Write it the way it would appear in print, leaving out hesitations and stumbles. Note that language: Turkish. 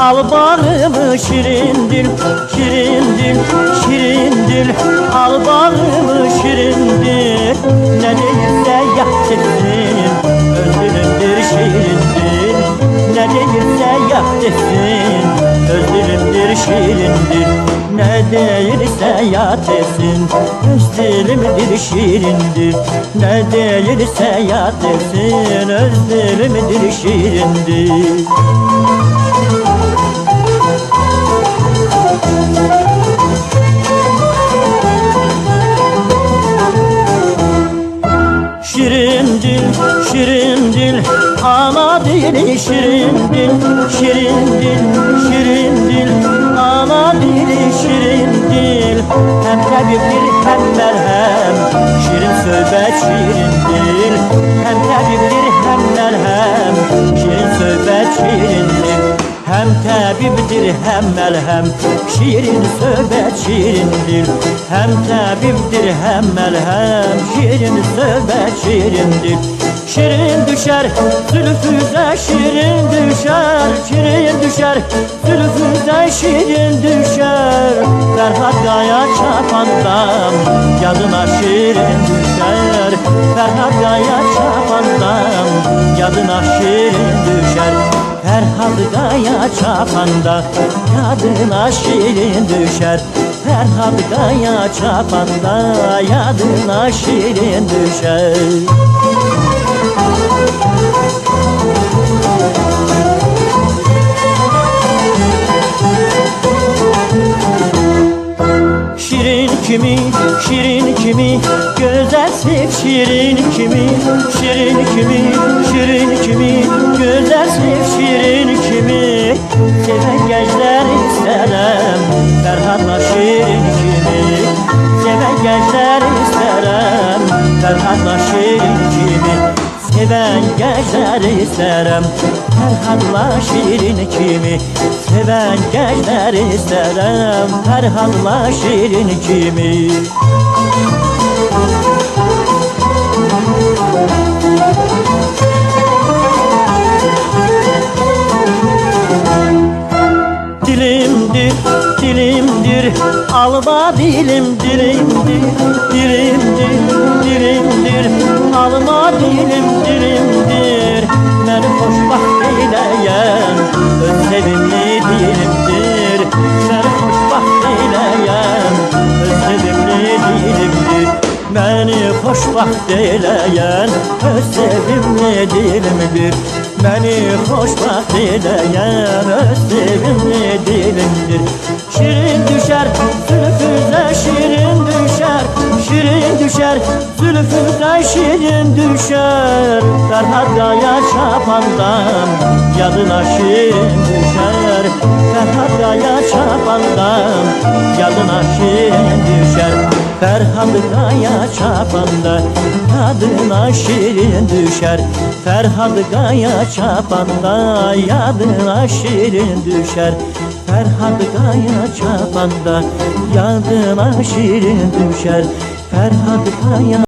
al bağımı şirin dil, şirin dil, şirin dil, al bağımı şirin dil. Ne değilse yap desin, öz dilimdir şirin dil. Ne değilse yap desin, öz dilimdir şirin dil. Ne değilse yap desin, öz dilimdir şirindir. Ne değilse yap desin, öz dilimdir şirindir. Şirin dil, şirin dil, ana dili şirin dil, şirin dil, şirin dil, ana dili şirin dil. Hem tabiptir hem merhem, şirin söhbet şirin dil. Hem tabiptir hem merhem, şirin söhbet şirin dil. Hem tabiptir hem melhem, şirin söhbet şirindir. Hem tabiptir hem melhem, şirin söhbet şirindir. Şirin düşer zülfüze, şirin düşer, şirin düşer zülfüze, şirin düşer. Ferhat Kaya çapandan yadına şirin düşer. Ferhat Kaya çapandan yadına şirin düşer. Ferhat Kaya çapanda yadına şirin düşer. Ferhat Kaya çapanda yadına şirin düşer. Şirin kimi, şirin kimi, güzel sev şirin kimi, şirin kimi, şirin kimi, güzel sev şirin kimi. Seven gençler isterim, Ferhat'la şirin kimi. Seven gençler isterim, Ferhat'la şirin kimi. Seven gençler isterim, Ferhat'la şirin kimi. Seven gençler isterim, Ferhat'la şirin kimi. Dilimdir, dilimdir, alma dilim dilimdir, dilimdir, dilimdir, alma dilim dilimdir. Beni hoşbaxt eyleyen öz sevimli dilimdir. Beni hoşbaxt eyleyen öz sevimli dilimdir. Beni hoşbaxt eyleyen öz sevimli dilimdir. Beni hoşbaxt eyleyen öz sevimli dilimdir. Şirin düşer zülfüze, şirin düşer, şirin düşer zülfüze, şirin düşer. Ferhat Kaya çapandan yadına şirin düşer. Ferhat Kaya çapandan yadına şirin düşer. Ferhat Kaya çapanda yadına şirin düşer. Ferhat Kaya çapanda yadına şirin düşer. Ferhat Kaya çapanda yadına şirin düşer. Ferhat Kaya